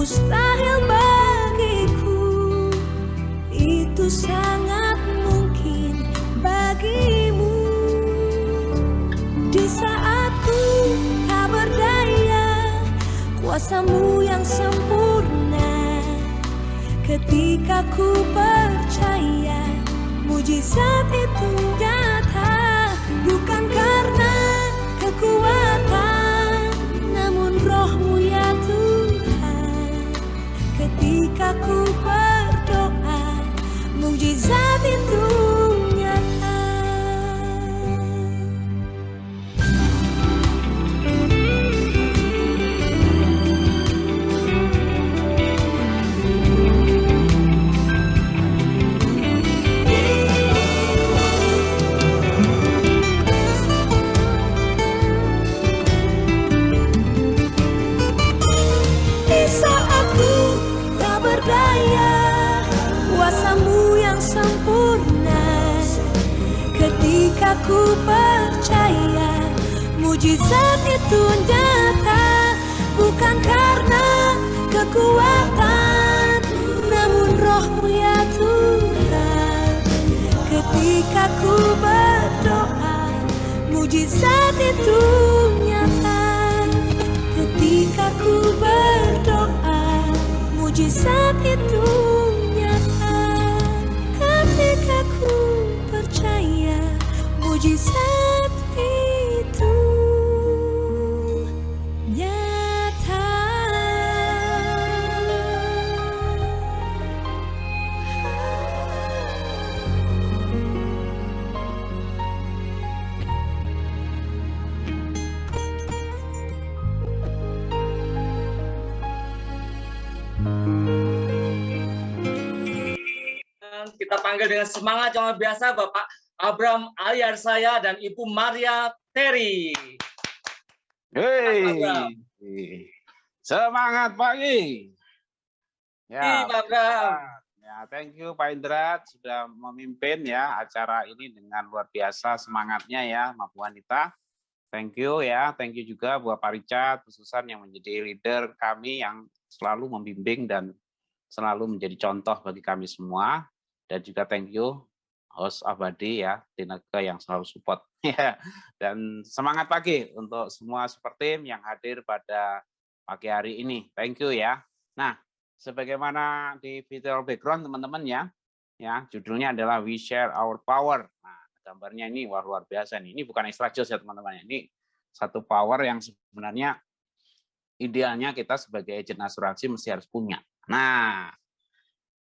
mustahil bagiku, itu sangat mungkin bagimu. Di saat ku tak berdaya, kuasamu yang sempurna. Ketika ku percaya, mujizat itu nyata. Bukan karena kekuatan, namun roh-Mu ya Tuhan. Ketika ku berdoa, mujizat itu nyata. Di saat ku tak berdaya, kuasamu yang sempurna. Ketika ku percaya, mujizat itu nyata. Bukan karena kekuatan, namun roh-Mu ya Tuhan. Ketika ku berdoa, mujizat itu nyata. Ketika ku berdoa, mujizat itu nyata. Ketika ku percaya, mujizat itu nyata. Kita panggil dengan semangat yang luar biasa Bapak Abraham Aliarsaya dan Ibu Maria Terry. Hei, semangat pagi. Ya, Pak Abraham. ya, thank you Pak Indra sudah memimpin ya acara ini dengan luar biasa semangatnya ya, Bu Wanita. Thank you ya, thank you juga buat Pak Richard khususan yang menjadi leader kami yang selalu membimbing dan selalu menjadi contoh bagi kami semua. Dan juga thank you host Abadi ya, Tineke yang selalu support ya. Dan semangat pagi untuk semua super team yang hadir pada pagi hari ini. Thank you ya. Nah, sebagaimana di video background teman-teman ya, judulnya adalah We Share Our Power. Nah, gambarnya ini wah luar biasa nih. Ini bukan extra joss ya teman-teman. Ini satu power yang sebenarnya idealnya kita sebagai agen asuransi mesti harus punya. Nah,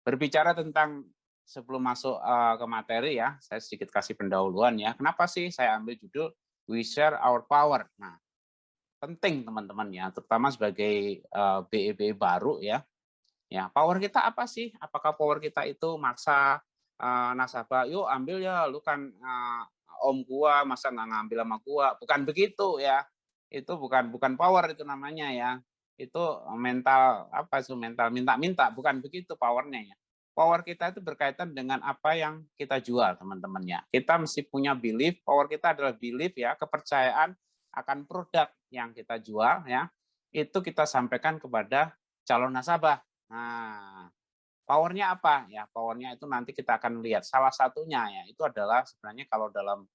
berbicara tentang sebelum masuk ke materi ya, saya sedikit kasih pendahuluan ya. Kenapa sih saya ambil judul We Share Our Power? Nah, penting teman-teman ya, terutama sebagai BEB baru ya. Ya, power kita apa sih? Apakah power kita itu maksa nasabah, yuk ambil ya, lu kan om gua, masa nggak ngambil sama gua? Bukan begitu ya. Itu bukan power itu namanya ya. Itu mental apa itu mental minta-minta, bukan begitu powernya ya. Power kita itu berkaitan dengan apa yang kita jual, teman-teman ya. Kita mesti punya belief, power kita adalah belief ya, kepercayaan akan produk yang kita jual ya. Itu kita sampaikan kepada calon nasabah. Nah, powernya apa? Ya, powernya itu nanti kita akan lihat. Salah satunya ya, itu adalah sebenarnya kalau dalam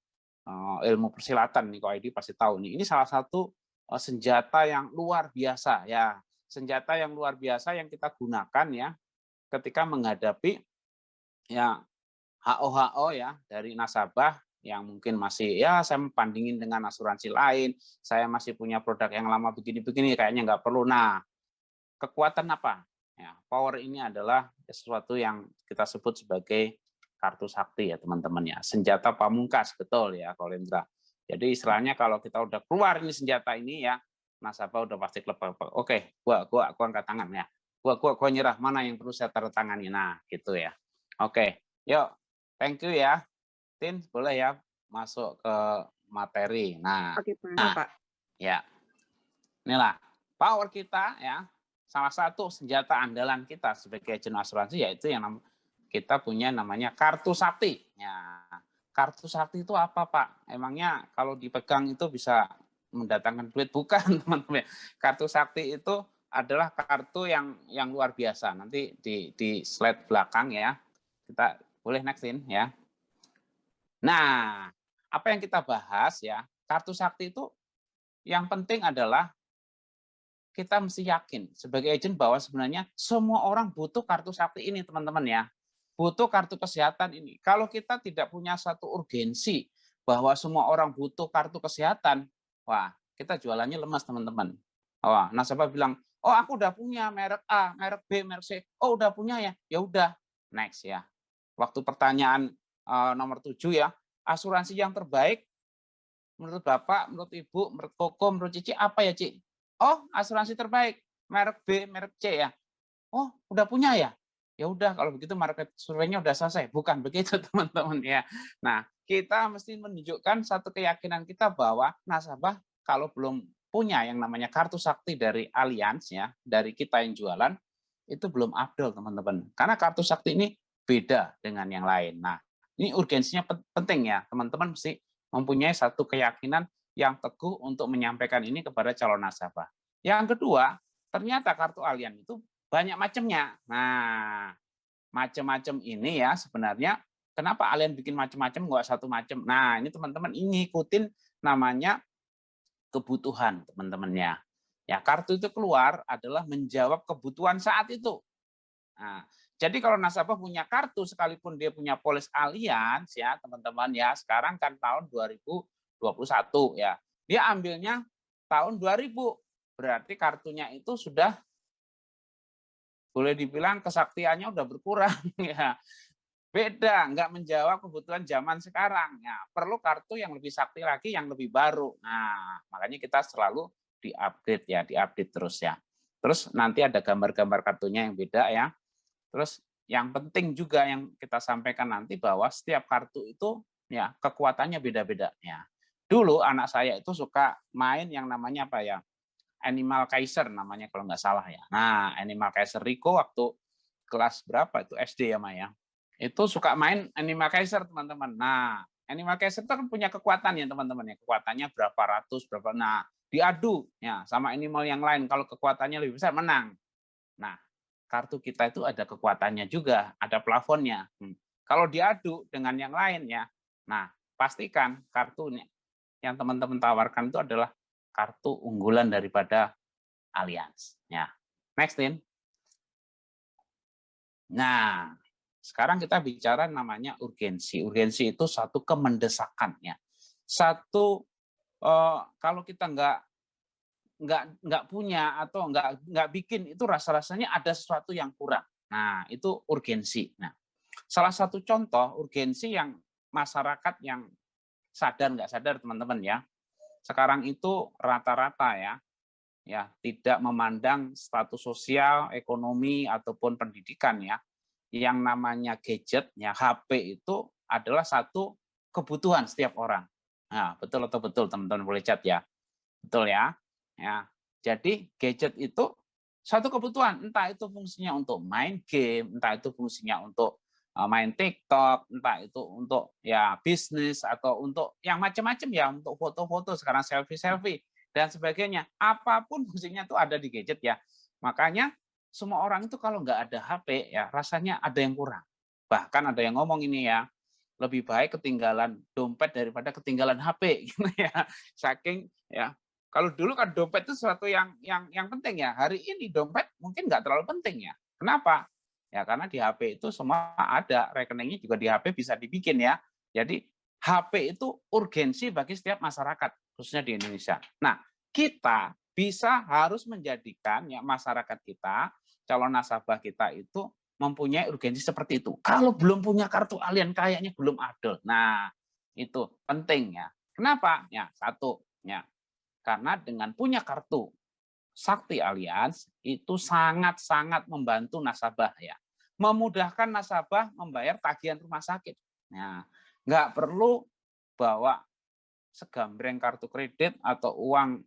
ilmu persilatan nih, kalau ID pasti tahu nih. Ini salah satu senjata yang luar biasa ya. Senjata yang luar biasa yang kita gunakan ya ketika menghadapi ya HO ya dari nasabah yang mungkin masih ya saya bandingin dengan asuransi lain, saya masih punya produk yang lama begini-begini kayaknya nggak perlu. Nah, kekuatan apa? Ya, power ini adalah sesuatu yang kita sebut sebagai kartu sakti ya teman-teman ya, senjata pamungkas betul ya kalau Indra. Jadi istilahnya kalau kita udah keluar ini senjata ini ya, nasabah udah pasti klepek. Oke, gua angkat tangan ya. Gua nyerah, mana yang perlu saya tanda tangani. Nah, gitu ya. Oke, yuk. Thank you ya. Tin, boleh ya masuk ke materi. Nah, Oke, Pak. Ya. Inilah power kita ya. Salah satu senjata andalan kita sebagai agen asuransi yaitu yang kita punya namanya kartu sakti. Ya. Kartu sakti itu apa, Pak? Emangnya kalau dipegang itu bisa mendatangkan duit? Bukan, teman-teman. Kartu sakti itu adalah kartu yang luar biasa. Nanti di slide belakang ya. Kita boleh nextin ya. Nah, apa yang kita bahas ya, kartu sakti itu yang penting adalah kita mesti yakin sebagai agent bahwa sebenarnya semua orang butuh kartu sakti ini, teman-teman ya. Butuh kartu kesehatan ini. Kalau kita tidak punya satu urgensi bahwa semua orang butuh kartu kesehatan, wah, kita jualannya lemas, teman-teman. Wah, nasabah bilang, "Oh, aku udah punya merek A, merek B, merek C." "Oh, udah punya ya?" Ya udah, next ya. Waktu pertanyaan nomor 7 ya, asuransi yang terbaik menurut Bapak, menurut Ibu, menurut Koko, menurut Cici apa ya, Ci? "Oh, asuransi terbaik, merek B, merek C ya." "Oh, udah punya ya?" Ya udah kalau begitu market surveinya udah selesai. Bukan begitu, teman-teman ya. Nah, kita mesti menunjukkan satu keyakinan kita bahwa nasabah kalau belum punya yang namanya kartu sakti dari Allianz ya, dari kita yang jualan, itu belum afdol, teman-teman. Karena kartu sakti ini beda dengan yang lain. Nah, ini urgensinya penting ya, teman-teman mesti mempunyai satu keyakinan yang teguh untuk menyampaikan ini kepada calon nasabah. Yang kedua, ternyata kartu Allianz itu banyak macamnya. Nah, macam-macam ini ya sebenarnya kenapa Allianz bikin macam-macam nggak satu macam. Nah, ini teman-teman ini ikutin namanya kebutuhan teman-temannya. Ya, kartu itu keluar adalah menjawab kebutuhan saat itu. Nah, jadi kalau nasabah punya kartu sekalipun dia punya polis Allianz ya, teman-teman ya, sekarang kan tahun 2021 ya. Dia ambilnya tahun 2000. Berarti kartunya itu sudah boleh dibilang kesaktiannya udah berkurang ya. Beda, nggak menjawab kebutuhan zaman sekarang. Ya, perlu kartu yang lebih sakti lagi, yang lebih baru. Nah, makanya kita selalu diupdate ya, diupdate terus ya. Terus nanti ada gambar-gambar kartunya yang beda ya. Terus yang penting juga yang kita sampaikan nanti bahwa setiap kartu itu ya kekuatannya beda-beda ya. Dulu anak saya itu suka main yang namanya apa ya? Animal Kaiser namanya kalau nggak salah ya. Nah, Animal Kaiser Rico waktu kelas berapa itu SD ya Maya. Itu suka main Animal Kaiser teman-teman. Nah, Animal Kaiser itu kan punya kekuatan ya teman-teman ya. Kekuatannya berapa ratus, berapa. Nah, diadu ya sama animal yang lain. Kalau kekuatannya lebih besar menang. Nah, kartu kita itu ada kekuatannya juga, ada plafonnya. Kalau diadu dengan yang lain ya, nah pastikan kartunya yang teman-teman tawarkan itu adalah kartu unggulan daripada Allianz. Ya, next in. Nah, sekarang kita bicara namanya urgensi. Urgensi itu satu kemendesakan ya. Satu kalau kita nggak punya atau nggak bikin itu rasa-rasanya ada sesuatu yang kurang. Nah, itu urgensi. Nah, salah satu contoh urgensi yang masyarakat yang sadar nggak sadar teman-teman ya. Sekarang itu rata-rata ya tidak memandang status sosial, ekonomi ataupun pendidikan ya. Yang namanya gadget ya HP itu adalah satu kebutuhan setiap orang. Nah, betul atau betul teman-teman boleh chat ya. Betul ya. Ya. Jadi gadget itu satu kebutuhan, entah itu fungsinya untuk main game, entah itu fungsinya untuk main TikTok, entah itu untuk ya bisnis atau untuk yang macam-macam ya, untuk foto-foto sekarang selfie-selfie dan sebagainya. Apapun fungsinya itu ada di gadget ya. Makanya semua orang itu kalau nggak ada HP ya rasanya ada yang kurang. Bahkan ada yang ngomong ini ya, lebih baik ketinggalan dompet daripada ketinggalan HP gitu ya. Saking ya kalau dulu kan dompet itu sesuatu yang penting ya. Hari ini dompet mungkin nggak terlalu penting ya. Kenapa? Ya karena di HP itu semua ada, rekeningnya juga di HP bisa dibikin ya. Jadi HP itu urgensi bagi setiap masyarakat, khususnya di Indonesia. Nah, kita bisa harus menjadikan ya masyarakat kita, calon nasabah kita itu mempunyai urgensi seperti itu. Kalau belum punya kartu Allianz kayaknya belum adil. Nah, itu penting ya. Kenapa? Ya, satu, ya karena dengan punya kartu Sakti Allianz itu sangat-sangat membantu nasabah ya. Memudahkan nasabah membayar tagihan rumah sakit. Nah, nggak perlu bawa segambreng kartu kredit atau uang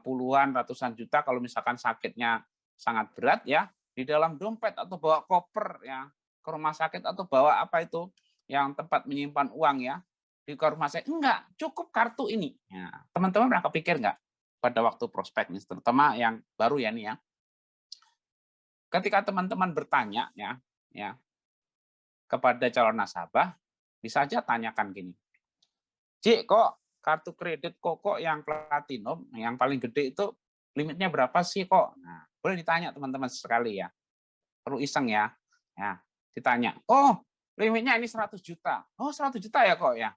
puluhan ratusan juta kalau misalkan sakitnya sangat berat ya di dalam dompet atau bawa koper ya ke rumah sakit atau bawa apa itu yang tempat menyimpan uang ya di rumah sakit. Enggak, cukup kartu ini. Ya, teman-teman pernah kepikir nggak pada waktu prospek nih, terutama yang baru ya nih ya. ketika teman-teman bertanya ya kepada calon nasabah, bisa aja tanyakan gini, Cik, kok kartu kredit kok yang platinum, yang paling gede itu limitnya berapa sih kok? Nah, boleh ditanya teman-teman sekali ya. Perlu iseng ya. Ya, ditanya. Oh, limitnya ini 100 juta. Oh, 100 juta ya kok ya.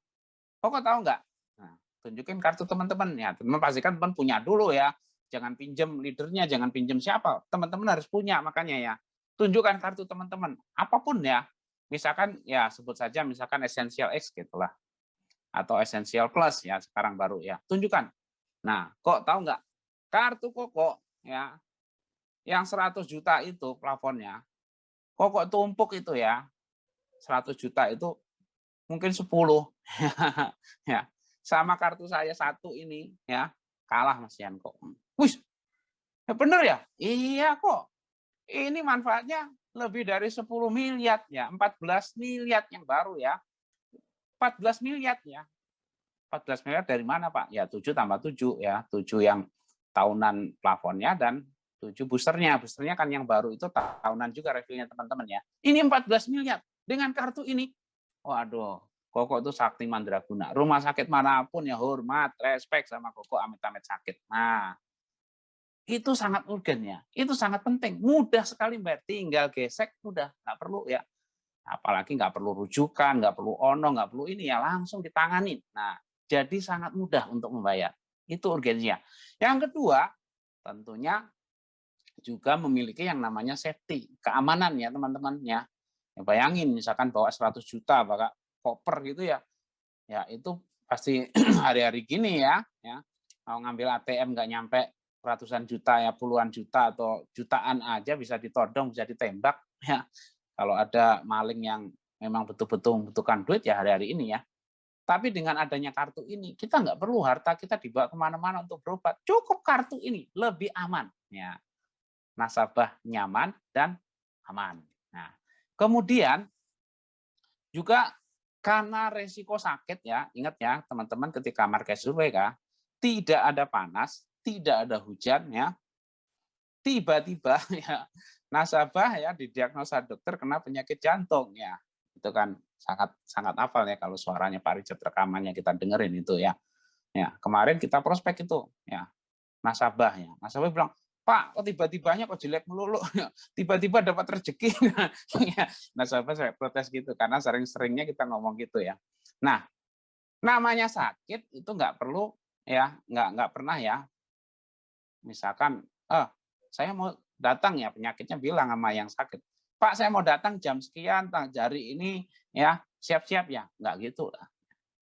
Kok tahu nggak? Nah, tunjukin kartu teman-teman ya. Teman pastikan teman punya dulu ya. Jangan pinjem leadernya, jangan pinjem siapa. Teman-teman harus punya makanya ya. Tunjukkan kartu teman-teman. Apapun ya. Misalkan ya sebut saja misalkan Essential X gitulah atau Essential Plus ya sekarang baru ya. Tunjukkan. Nah, kok tahu nggak? Kartu Koko ya yang 100 juta itu plafonnya. Kok tumpuk itu ya. 100 juta itu mungkin 10 ya. Sama kartu saya satu ini ya, kalah Mas Yanko. Wih, ya bener ya? Iya kok. Ini manfaatnya lebih dari 10 miliar ya, 14 miliar yang baru ya. 14 miliar ya. 14 miliar dari mana Pak? Ya 7 tambah 7 ya. 7 yang tahunan plafonnya dan 7 boosternya. Boosternya kan yang baru itu tahunan juga refillnya teman-teman ya. Ini 14 miliar. Dengan kartu ini, waduh, Koko itu sakti mandraguna. Rumah sakit manapun ya hormat, respect sama Koko amit-amit sakit. Nah, itu sangat urgen ya. Itu sangat penting. Mudah sekali Mbak. Tinggal gesek, udah. Nggak perlu ya. Apalagi nggak perlu rujukan, nggak perlu ono, nggak perlu ini ya. Langsung ditanganin. Nah, jadi sangat mudah untuk membayar. Itu urgensinya. Yang kedua, tentunya juga memiliki yang namanya safety. Keamanan ya teman-teman ya. Ya, bayangin misalkan bawa 100 juta, bawa koper gitu ya. Ya itu pasti hari-hari gini ya. Mau ngambil ATM nggak nyampe ratusan juta ya, puluhan juta atau jutaan aja bisa ditodong, bisa ditembak ya. Kalau ada maling yang memang betul-betul membutuhkan duit ya hari-hari ini ya. Tapi dengan adanya kartu ini, kita nggak perlu harta kita dibawa kemana-mana untuk berobat. Cukup kartu ini, lebih aman. Ya. Nasabah nyaman dan aman. Nah, kemudian juga karena resiko sakit ya, ingat ya teman-teman ketika market survey tidak ada panas, tidak ada hujan ya, tiba-tiba ya nasabah ya didiagnosa dokter kena penyakit jantung ya. Itu kan sangat sangat hafal ya kalau suaranya Pak Richard rekamannya kita dengerin itu ya. Ya, kemarin kita prospek itu ya. Nasabah bilang, Pak, kok tiba-tibanya kok jelek melulu, tiba-tiba dapat rezeki. Nasabah saya protes gitu karena sering-seringnya kita ngomong gitu ya. Nah, namanya sakit itu nggak perlu ya, nggak pernah ya. Misalkan, saya mau datang ya penyakitnya bilang sama yang sakit, Pak, saya mau datang jam sekian, jari ini ya siap-siap ya, nggak gitu lah.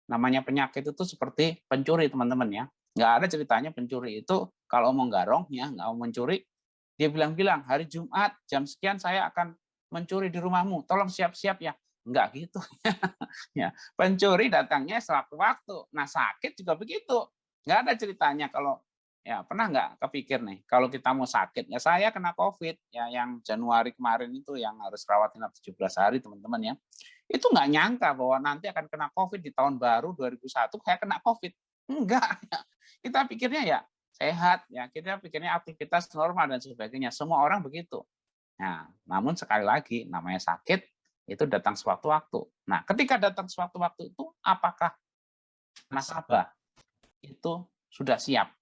Namanya penyakit itu seperti pencuri teman-teman ya. Nggak ada ceritanya pencuri itu kalau mau garong ya, nggak mau mencuri, dia bilang-bilang hari Jumat jam sekian saya akan mencuri di rumahmu, tolong siap-siap ya. Nggak gitu. Ya, pencuri datangnya sewaktu-waktu. Nah sakit juga begitu. Nggak ada ceritanya kalau ya pernah nggak kepikir nih kalau kita mau sakit ya saya kena COVID ya yang Januari kemarin itu yang harus rawat inap 17 hari teman-teman ya. Itu nggak nyangka bahwa nanti akan kena COVID di tahun baru 2001 kayak kena COVID. Enggak. Kita pikirnya ya sehat ya, kita pikirnya aktivitas normal dan sebagainya. Semua orang begitu. Nah, namun sekali lagi namanya sakit itu datang sewaktu-waktu. Nah, ketika datang sewaktu-waktu itu apakah nasabah itu sudah siap?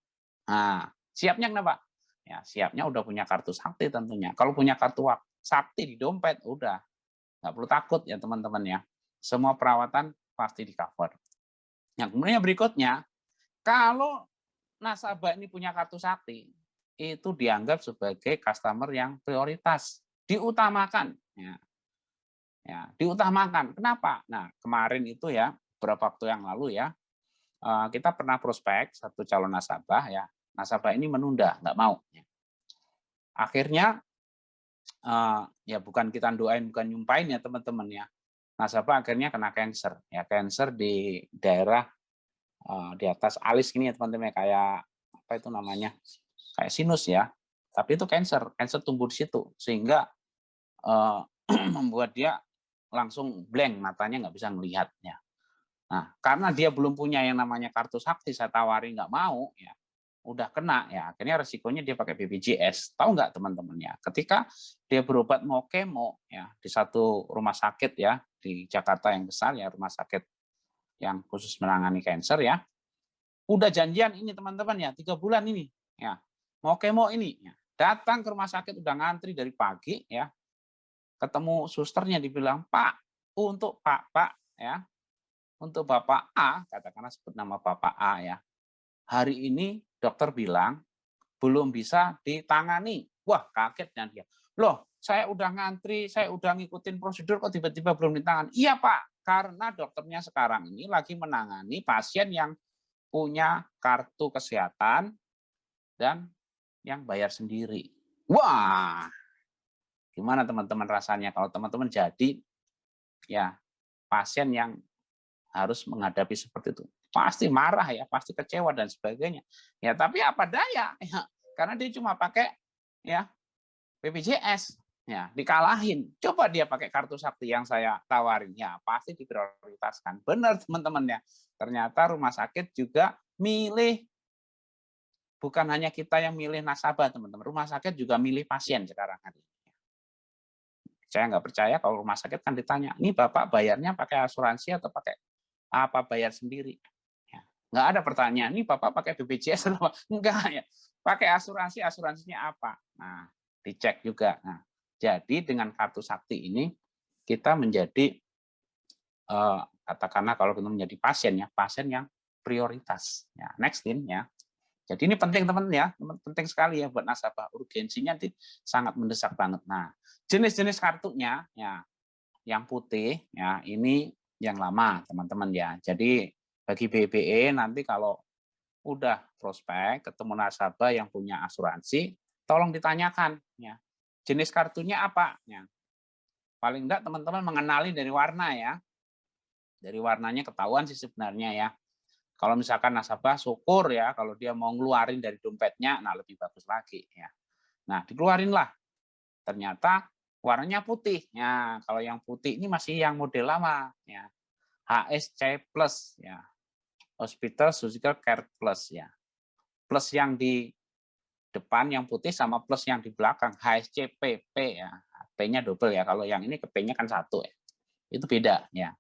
Nah, siapnya kenapa? Ya, siapnya udah punya kartu sakti tentunya. Kalau punya kartu sakti di dompet, udah. Nggak perlu takut ya teman-teman ya. Semua perawatan pasti di cover. Yang kemudian berikutnya, kalau nasabah ini punya kartu sakti, itu dianggap sebagai customer yang prioritas. Diutamakan. Ya, diutamakan. Kenapa? Nah, kemarin itu ya, beberapa waktu yang lalu ya, kita pernah prospek satu calon nasabah ya. Nasabah ini menunda, nggak mau. Akhirnya ya bukan kita doain, bukan nyumpain ya teman-teman ya. Nasabah akhirnya kena cancer. Ya cancer di daerah di atas alis ini ya teman-teman kayak apa itu namanya? Kayak sinus ya. Tapi itu cancer tumbuh di situ sehingga membuat dia langsung blank, matanya nggak bisa melihatnya. Nah, karena dia belum punya yang namanya kartu sakti, saya tawari nggak mau, ya udah kena ya akhirnya resikonya dia pakai BPJS. Tahu nggak teman-teman ya, ketika dia berobat mau kemo ya di satu rumah sakit ya di Jakarta yang besar ya, rumah sakit yang khusus menangani kanker ya, udah janjian ini teman-teman ya 3 bulan ini ya mau kemo ini ya. Datang ke rumah sakit udah ngantri dari pagi ya, ketemu susternya dibilang Pak untuk Pak ya, untuk Bapak A, katakanlah sebut nama Bapak A ya, hari ini dokter bilang belum bisa ditangani. Wah, kaget dan dia. Loh, saya udah ngantri, saya udah ngikutin prosedur kok tiba-tiba belum ditangani. Iya, Pak, karena dokternya sekarang ini lagi menangani pasien yang punya kartu kesehatan dan yang bayar sendiri. Wah, gimana teman-teman rasanya kalau teman-teman jadi ya pasien yang harus menghadapi seperti itu? Pasti marah ya, pasti kecewa dan sebagainya. Ya, tapi apa daya? Ya, karena dia cuma pakai ya BPJS. Ya, dikalahin. Coba dia pakai kartu sakti yang saya tawarin, ya pasti diprioritaskan. Benar teman-teman ya. Ternyata rumah sakit juga milih, bukan hanya kita yang milih nasabah teman-teman. Rumah sakit juga milih pasien sekarang hari ini. Saya nggak percaya kalau rumah sakit kan ditanya, ini Bapak bayarnya pakai asuransi atau pakai apa bayar sendiri? Ya, nggak ada pertanyaan, ini Bapak pakai BPJS atau apa? Enggak ya, pakai asuransi, asuransinya apa? Nah, dicek juga. Nah, jadi dengan kartu sakti ini kita menjadi katakanlah kalau kita menjadi pasien ya, pasien yang prioritas. Ya, next in ya. Jadi ini penting teman ya, penting sekali ya buat nasabah. Urgensinya sangat mendesak banget. Nah, jenis-jenis kartunya ya, yang putih ya ini yang lama teman-teman ya. Jadi bagi BBE nanti kalau udah prospek ketemu nasabah yang punya asuransi, tolong ditanyakan ya jenis kartunya apa ya. Paling enggak teman-teman mengenali dari warna ya. Dari warnanya ketahuan sih sebenarnya ya. Kalau misalkan nasabah syukur ya kalau dia mau ngeluarin dari dompetnya, nah lebih bagus lagi ya. Nah dikeluarin lah. Ternyata warnanya putih. Ya, kalau yang putih ini masih yang model lama ya. HSC Plus ya. Hospital Surgical Care Plus ya. Plus yang di depan yang putih sama plus yang di belakang HSCPP ya. P-nya double ya. Kalau yang ini ke P-nya kan 1 ya. Itu beda ya.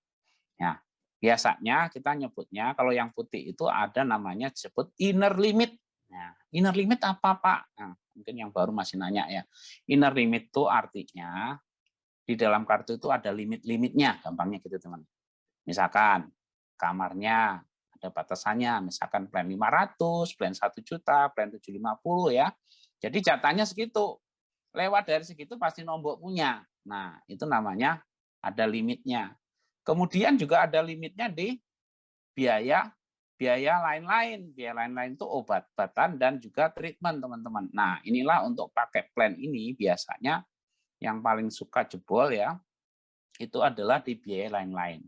Ya. Biasanya kita nyebutnya kalau yang putih itu ada namanya disebut inner limit. Nah, inner limit apa Pak? Nah, mungkin yang baru masih nanya ya. Inner limit itu artinya di dalam kartu itu ada limit-limitnya, gampangnya gitu teman. Misalkan kamarnya ada batasannya, misalkan plan 500, plan 1 juta, plan 750 ya. Jadi jatahnya segitu. Lewat dari segitu pasti nombok punya. Nah, itu namanya ada limitnya. Kemudian juga ada limitnya di biaya lain-lain. Biaya lain-lain itu obat-obatan dan juga treatment, teman-teman. Nah, inilah untuk pakai plan ini biasanya yang paling suka jebol ya, itu adalah di biaya lain-lain.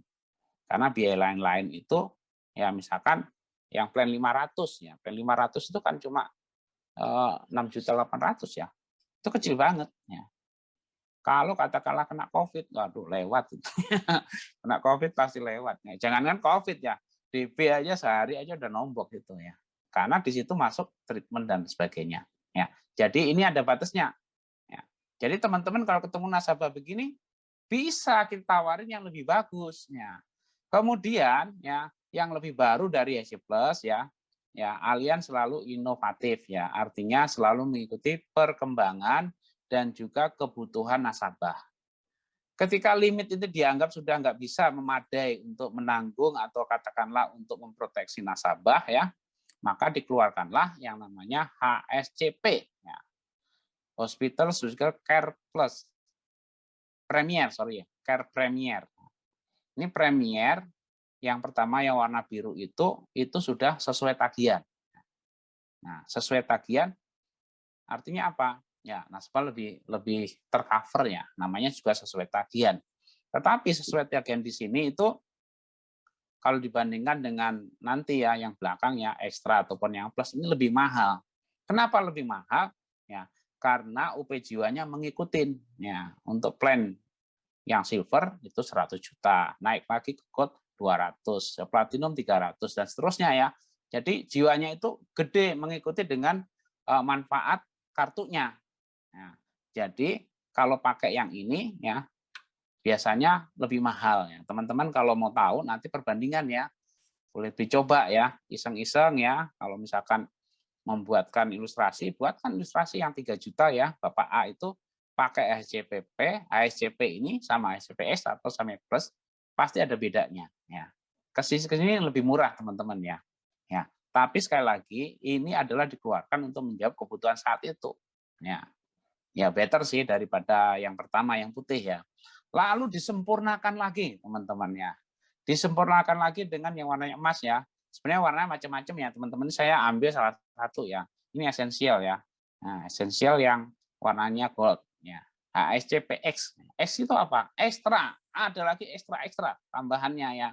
Karena biaya lain-lain itu ya misalkan yang plan 500 ya. Plan 500 itu kan cuma 6.800.000 ya. Itu kecil banget ya. Kalau katakanlah kena COVID, waduh lewat itu. Kena COVID pasti lewat. Nah, jangankan COVID ya, DP aja sehari aja udah nombok gitu ya. Karena di situ masuk treatment dan sebagainya. Ya, jadi ini ada batasnya. Ya. Jadi teman-teman kalau ketemu nasabah begini, bisa kita tawarin yang lebih bagus. Ya. Kemudian ya, yang lebih baru dari HC Plus ya, Allianz selalu inovatif ya, artinya selalu mengikuti perkembangan dan juga kebutuhan nasabah. Ketika limit itu dianggap sudah nggak bisa memadai untuk menanggung atau katakanlah untuk memproteksi nasabah ya, maka dikeluarkanlah yang namanya HSCP, ya. Hospital Surgical Care Plus, Premier, Care Premier. Ini Premier yang pertama yang warna biru itu sudah sesuai tagihan. Nah, sesuai tagihan artinya apa? Ya, nasabah lebih tercover ya, namanya juga sesuai tagihan. Tetapi sesuai tagihan di sini itu kalau dibandingkan dengan nanti ya yang belakang ya ekstra ataupun yang plus ini lebih mahal. Kenapa lebih mahal? Ya, karena UP jiwanya mengikutin ya. Untuk plan yang silver itu 100 juta, naik lagi ke gold 200, platinum 300 dan seterusnya ya. Jadi jiwanya itu gede mengikuti dengan manfaat kartunya. Nah, jadi kalau pakai yang ini ya biasanya lebih mahal ya. Teman-teman kalau mau tahu nanti perbandingan ya. Boleh dicoba ya, iseng-iseng ya. Kalau misalkan membuatkan ilustrasi, buatkan ilustrasi yang 3 juta ya. Bapak A itu pakai ASCPP, ASCP ini sama ASCPS atau sama plus pasti ada bedanya ya. Kesini lebih murah teman-teman ya. Ya, tapi sekali lagi ini adalah dikeluarkan untuk menjawab kebutuhan saat itu. Ya. Ya better sih daripada yang pertama yang putih ya. Lalu disempurnakan lagi teman-teman ya. Disempurnakan lagi dengan yang warnanya emas ya. Sebenarnya warnanya macam-macam ya teman-teman. Saya ambil salah satu ya. Ini esensial ya. Nah, esensial yang warnanya gold ya. ASCPX. X itu apa? Ekstra. Ada lagi ekstra-ekstra tambahannya ya.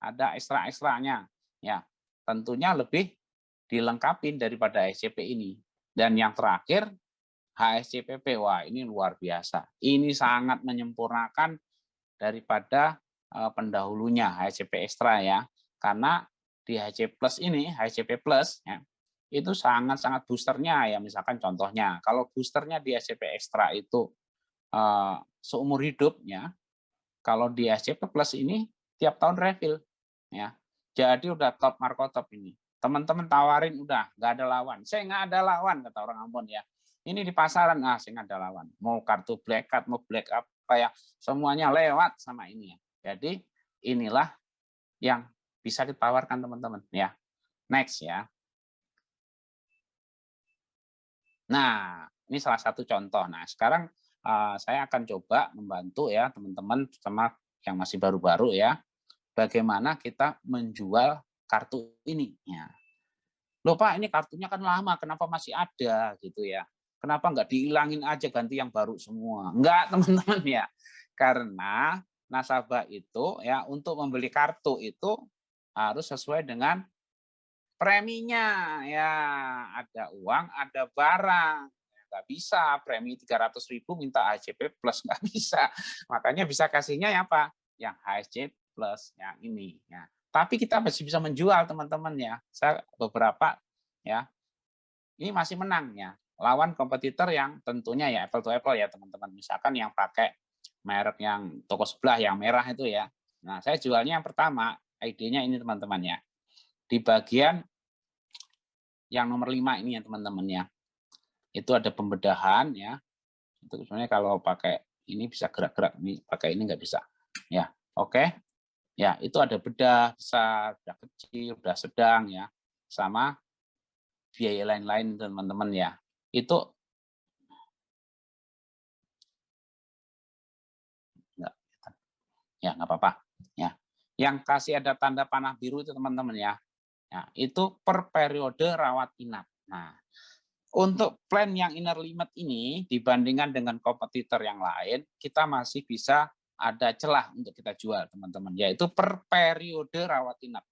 Ada ekstra-ekstranya ya. Tentunya lebih dilengkapi daripada ASCP ini. Dan yang terakhir HSCPP, wah ini luar biasa. Ini sangat menyempurnakan daripada pendahulunya HSCP Extra ya. Karena di HSCP Plus ini, HSCP Plus ya, itu sangat-sangat boosternya ya. Misalkan contohnya, kalau boosternya di HSCP Extra itu seumur hidup ya. Kalau di HSCP Plus ini tiap tahun refill ya. Jadi udah top Marco top ini. Teman-teman tawarin udah nggak ada lawan. Saya nggak ada lawan kata orang Ambon ya. Ini di pasaran, saya nggak ada lawan. Mau kartu black card, mau black apa ya, semuanya lewat sama ini ya. Jadi inilah yang bisa ditawarkan teman-teman ya. Next ya. Nah, ini salah satu contoh. Nah, sekarang saya akan coba membantu ya teman-teman, sama yang masih baru-baru ya, bagaimana kita menjual kartu ini. Ya. Loh Pak, ini kartunya kan lama, kenapa masih ada gitu ya? Kenapa nggak dihilangin aja, ganti yang baru semua? Enggak, teman-teman ya. Karena nasabah itu ya untuk membeli kartu itu harus sesuai dengan preminya ya. Ada uang, ada barang. Nggak bisa premi 300.000 minta HSCP plus, nggak bisa. Makanya bisa kasihnya ya apa? Yang HSC plus yang ini ya. Tapi kita masih bisa menjual teman-teman ya. Saya beberapa ya. Ini masih menang ya. Lawan kompetitor yang tentunya ya apple to apple ya teman-teman. Misalkan yang pakai merek yang toko sebelah yang merah itu ya. Nah, saya jualnya yang pertama, ID-nya ini teman-teman ya. Di bagian yang nomor 5 ini ya teman-teman ya. Itu ada pembedahan ya. Itu sebenarnya kalau pakai ini bisa gerak-gerak, ini pakai ini nggak bisa. Ya, oke. Ya, itu ada bedah besar, bedah kecil, bedah sedang ya. Sama biaya lain-lain teman-teman ya. Itu enggak, ya nggak apa-apa ya. Yang kasih ada tanda panah biru itu teman-teman ya. Ya, itu per periode rawat inap. Nah, untuk plan yang inner limit ini dibandingkan dengan kompetitor yang lain, kita masih bisa ada celah untuk kita jual teman-teman, yaitu per periode rawat inap.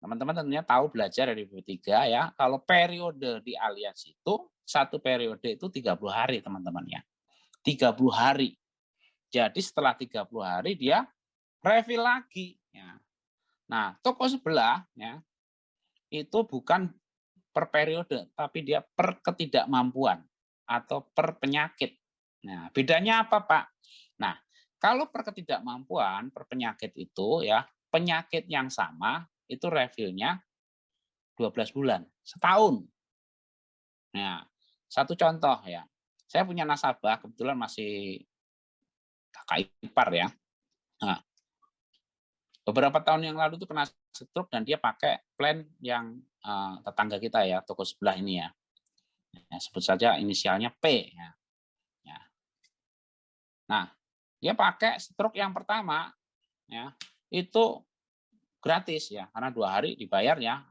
Teman-teman tentunya tahu belajar dari BP3 ya, kalau periode di Allianz itu, satu periode itu 30 hari teman-teman ya. 30 hari. Jadi setelah 30 hari dia refill lagi. Ya. Nah, toko sebelah ya, itu bukan per periode, tapi dia per ketidakmampuan atau per penyakit. Nah, bedanya apa Pak? Nah, kalau per ketidakmampuan, per penyakit itu ya, penyakit yang sama, itu refillnya 12 bulan, setahun. Nah, satu contoh ya, saya punya nasabah, kebetulan masih kakak ipar ya. Nah, beberapa tahun yang lalu itu kena stroke dan dia pakai plan yang tetangga kita ya, toko sebelah ini ya. Ya sebut saja inisialnya P ya. Ya. Nah, dia pakai stroke yang pertama ya, itu gratis ya, karena 2 hari dibayar ya,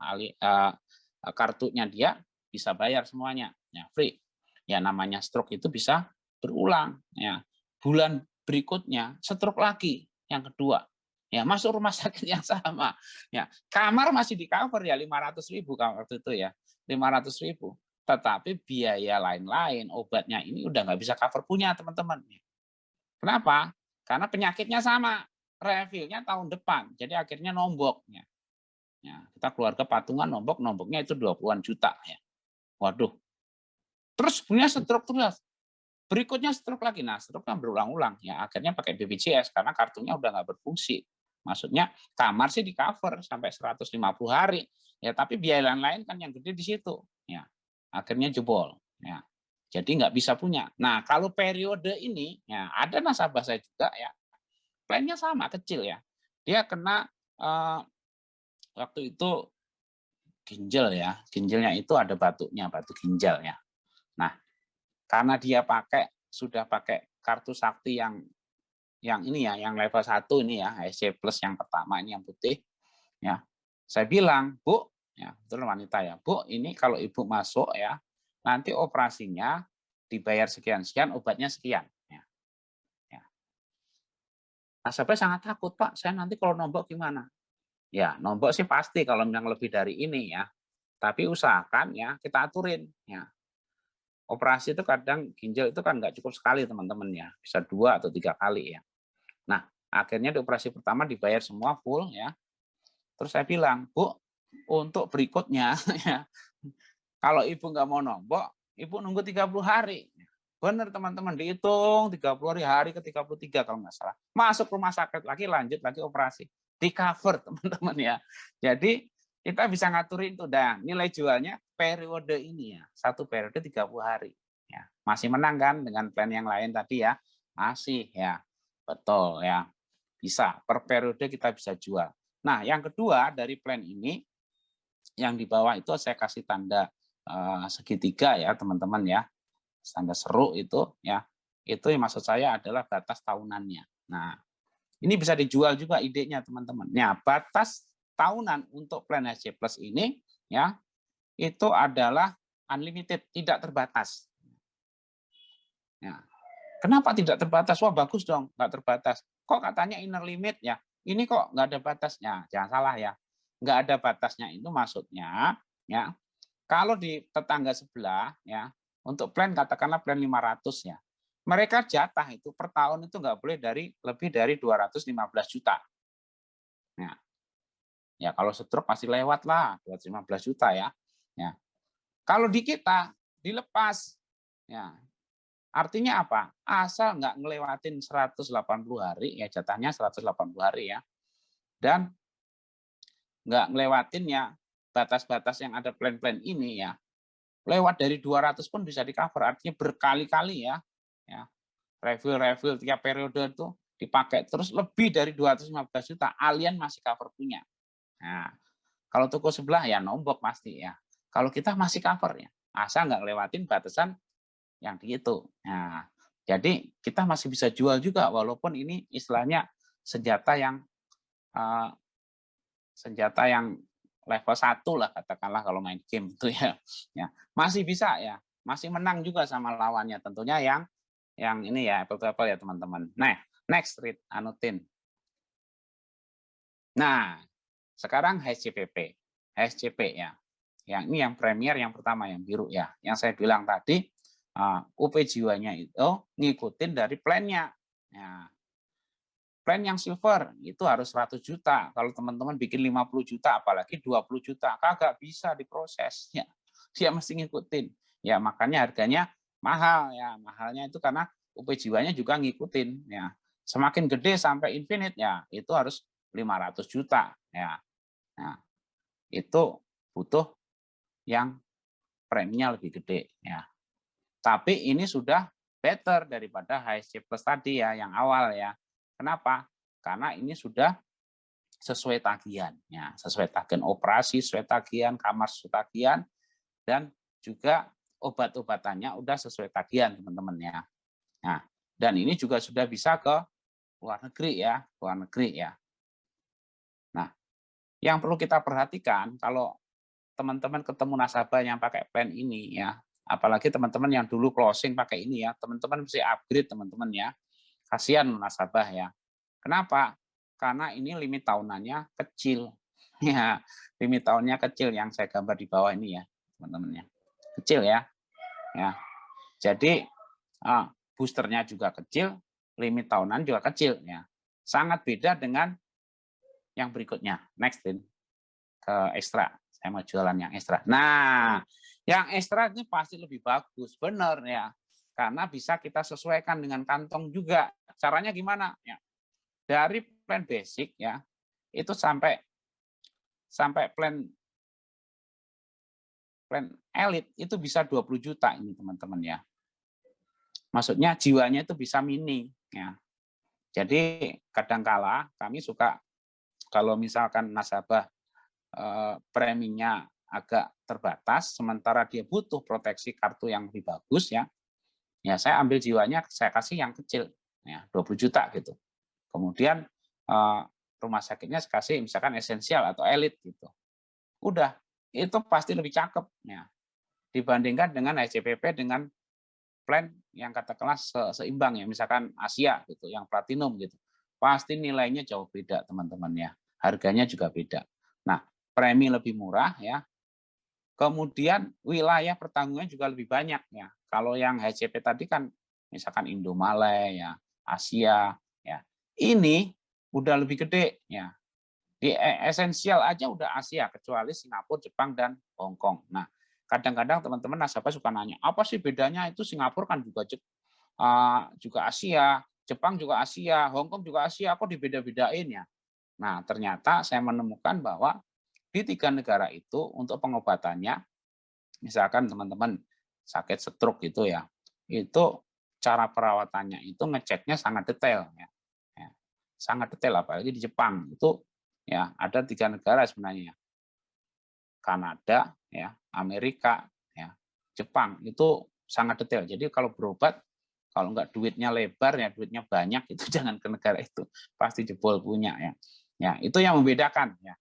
kartunya dia bisa bayar semuanya, ya free. Ya namanya stroke itu bisa berulang ya. Bulan berikutnya stroke lagi yang kedua. Ya masuk rumah sakit yang sama. Ya, kamar masih di cover ya 500.000 waktu itu ya. 500.000. Tetapi biaya lain-lain, obatnya ini udah nggak bisa cover punya teman-teman. Kenapa? Karena penyakitnya sama. Refillnya tahun depan, jadi akhirnya nomboknya. Ya, kita keluarga patungan nomboknya itu 20-an juta ya. Waduh. Terus punya stroke terus. Berikutnya stroke lagi. Nah, stroke kan berulang-ulang ya. Akhirnya pakai BPJS karena kartunya udah nggak berfungsi. Maksudnya kamar sih di cover sampai 150 hari. Ya, tapi biaya lain-lain kan yang gede di situ. Ya. Akhirnya jebol. Ya. Jadi nggak bisa punya. Nah, kalau periode ini ya ada nasabah saya juga ya. Plannya sama kecil ya. Dia kena waktu itu ginjal ya, ginjalnya itu ada batuknya, batu ginjal ya. Nah, karena dia sudah pakai kartu sakti yang ini ya, yang level 1 ini ya, HSC Plus yang pertama ini yang putih, ya. Saya bilang, Bu, ya, betul wanita ya, Bu, ini kalau Ibu masuk ya, nanti operasinya dibayar sekian-sekian, obatnya sekian. Ya. Ya. Nasabah sangat takut, Pak, saya nanti kalau nombok gimana? Ya, nombok sih pasti kalau yang lebih dari ini ya. Tapi usahakan ya kita aturin ya. Operasi itu kadang ginjal itu kan nggak cukup sekali teman-teman ya, bisa 2 atau 3 kali ya. Nah, akhirnya di operasi pertama dibayar semua full ya. Terus saya bilang, Bu, untuk berikutnya ya, kalau Ibu nggak mau nombok, Ibu nunggu 30 hari. Benar teman-teman, dihitung 30 hari ke 33 kalau nggak salah. Masuk rumah sakit lagi, lanjut lagi operasi. Di cover teman-teman ya. Jadi kita bisa ngaturin itu. Dan nilai jualnya periode ini ya. Satu periode 30 hari. Ya. Masih menang kan dengan plan yang lain tadi ya. Masih ya. Betul ya. Bisa. Per periode kita bisa jual. Nah yang kedua dari plan ini, yang di bawah itu saya kasih tanda segitiga ya teman-teman ya. Tanda seru itu ya. Itu yang maksud saya adalah batas tahunannya. Nah, ini bisa dijual juga idenya teman-teman. Nah, batas tahunan untuk plan HC Plus ini ya itu adalah unlimited, tidak terbatas. Ya. Kenapa tidak terbatas? Wah bagus dong, nggak terbatas. Kok katanya inner limit ya? Ini kok nggak ada batasnya? Jangan salah ya, nggak ada batasnya itu maksudnya ya. Kalau di tetangga sebelah ya untuk plan katakanlah plan 500 ya. Mereka jatah itu per tahun itu nggak boleh lebih dari 215 juta. Nah, ya kalau stroke pasti lewat lah 215 juta ya. Ya. Kalau di kita dilepas, ya artinya apa? Asal nggak ngelewatin 180 hari, ya jatahnya 180 hari ya. Dan nggak ngelewatin ya batas-batas yang ada plan-plan ini ya. Lewat dari 200 pun bisa di-cover, artinya berkali-kali ya. Ya. Refill tiap periode itu dipakai terus lebih dari 215 juta alien masih cover punya. Nah, kalau toko sebelah ya nombok pasti ya. Kalau kita masih cover ya, asal nggak lewatin batasan yang di itu. Nah, jadi kita masih bisa jual juga walaupun ini istilahnya senjata yang level 1 lah katakanlah kalau main game itu ya. Ya, masih bisa ya. Masih menang juga sama lawannya tentunya yang ini ya apple to apple ya teman-teman. Nah, next read anutin. Nah, sekarang HCPP. HCP ya. Yang ini yang premier yang pertama yang biru ya. Yang saya bilang tadi UP jiwanya itu ngikutin dari plannya. Ya. Plan yang silver itu harus 100 juta. Kalau teman-teman bikin 50 juta apalagi 20 juta, kagak bisa diproses ya. Dia mesti ngikutin. Ya, makanya harganya mahal ya. Mahalnya itu karena UP jiwanya juga ngikutin ya. Semakin gede sampai infinite ya, itu harus 500 juta ya. Nah, itu butuh yang preminya lebih gede ya. Tapi ini sudah better daripada HSC Plus tadi ya yang awal ya. Kenapa? Karena ini sudah sesuai tagihan ya, sesuai tagihan operasi, sesuai tagihan kamar, sesuai tagihan dan juga obat-obatannya udah sesuai tagihan teman-teman ya. Nah, dan ini juga sudah bisa ke luar negeri ya, luar negeri ya. Nah, yang perlu kita perhatikan kalau teman-teman ketemu nasabah yang pakai plan ini ya, apalagi teman-teman yang dulu closing pakai ini ya, teman-teman mesti upgrade teman-teman ya. Kasihan nasabah ya. Kenapa? Karena ini limit tahunannya kecil. Ya, limit tahunnya kecil yang saya gambar di bawah ini ya, teman-teman ya. Kecil ya. Ya. Jadi boosternya juga kecil, limit tahunan juga kecil ya. Sangat beda dengan yang berikutnya. Next, Din. ke ekstra. Saya mau jualan yang ekstra. Nah, yang ekstra ini pasti lebih bagus, benar ya. Karena bisa kita sesuaikan dengan kantong juga. Caranya gimana? Ya, dari plan basic ya, itu sampai plan elit itu bisa 20 juta ini teman-teman ya. Maksudnya jiwanya itu bisa mini ya. Jadi kadangkala kami suka kalau misalkan nasabah preminya agak terbatas sementara dia butuh proteksi kartu yang lebih bagus ya. Ya saya ambil jiwanya saya kasih yang kecil ya 20 juta gitu. Kemudian rumah sakitnya saya kasih misalkan esensial atau elit gitu. Udah itu pasti lebih cakep ya dibandingkan dengan HCPP dengan plan yang katakanlah seimbang ya misalkan Asia gitu yang platinum gitu pasti nilainya jauh beda teman-teman ya harganya juga beda. Nah premi lebih murah ya kemudian wilayah pertanggungan juga lebih banyak ya kalau yang HCP tadi kan misalkan Indomalay ya Asia ya ini udah lebih gede ya di esensial aja udah Asia kecuali Singapura, Jepang dan Hong Kong. Nah, kadang-kadang teman-teman nasabah suka nanya, apa sih bedanya itu Singapura kan juga Asia, Jepang juga Asia, Hong Kong juga Asia, kok dibeda-bedain ya? Nah, ternyata saya menemukan bahwa di 3 negara itu untuk pengobatannya, misalkan teman-teman sakit stroke gitu ya, itu cara perawatannya itu ngeceknya sangat detail ya. Sangat detail apalagi di Jepang itu ya ada 3 negara sebenarnya Kanada ya Amerika ya Jepang itu sangat detail jadi kalau berobat kalau nggak duitnya lebar ya duitnya banyak itu jangan ke negara itu pasti jebol punya ya itu yang membedakan ya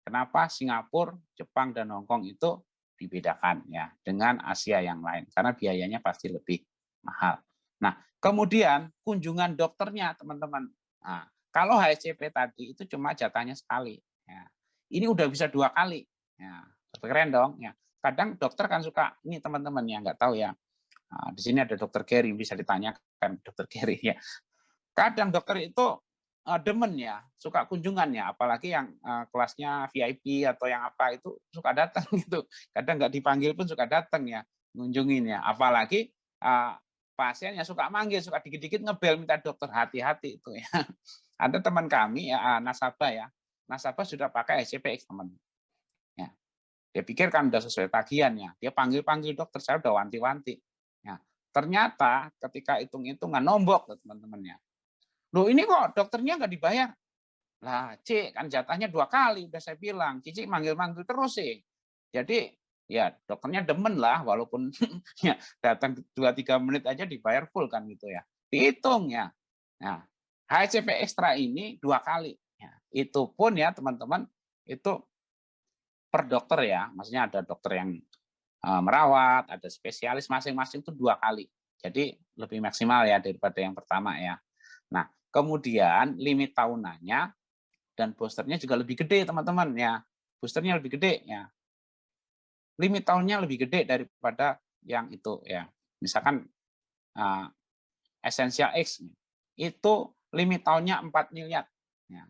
kenapa Singapura Jepang dan Hong Kong itu dibedakan ya dengan Asia yang lain karena biayanya pasti lebih mahal. Nah kemudian kunjungan dokternya teman-teman. Nah, kalau HCP tadi itu cuma jatahnya sekali. Ya. Ini udah bisa 2 kali. Ya. Keren dong. Ya. Kadang dokter kan suka, ini teman-teman yang nggak tahu ya. Nah, di sini ada dokter Gary, bisa ditanyakan dokter Gary ya. Kadang dokter itu demen ya, suka kunjungannya, apalagi yang kelasnya VIP atau yang apa itu suka datang gitu. Kadang nggak dipanggil pun suka datang ya, ngunjungin ya. Apalagi pasien yang suka manggil, suka dikit-dikit ngebel minta dokter hati-hati itu ya. Ada teman kami ya nasabah sudah pakai SCPX teman. Ya. Dia pikir kan udah sesuai tagihannya, dia panggil dokter saya udah wanti-wanti. Ya. Ternyata ketika hitung-hitungan nombok teman-temannya. Loh ini kok dokternya nggak dibayar? Lah Cik kan jatahnya 2 kali udah saya bilang, Cici manggil-manggil terus sih. Jadi ya dokternya demen lah walaupun ya datang 2-3 menit aja dibayar full kan gitu ya. Dihitung ya. Nah, HCP ekstra ini 2 kali. Ya, itu pun ya teman-teman itu per dokter ya, maksudnya ada dokter yang merawat, ada spesialis masing-masing itu 2 kali. Jadi lebih maksimal ya daripada yang pertama ya. Nah, kemudian limit tahunannya dan boosternya juga lebih gede teman-teman ya. Boosternya lebih gede ya. Limit tahunnya lebih gede daripada yang itu ya. Misalkan Essential X itu limit tahunnya 4 miliar. Ya.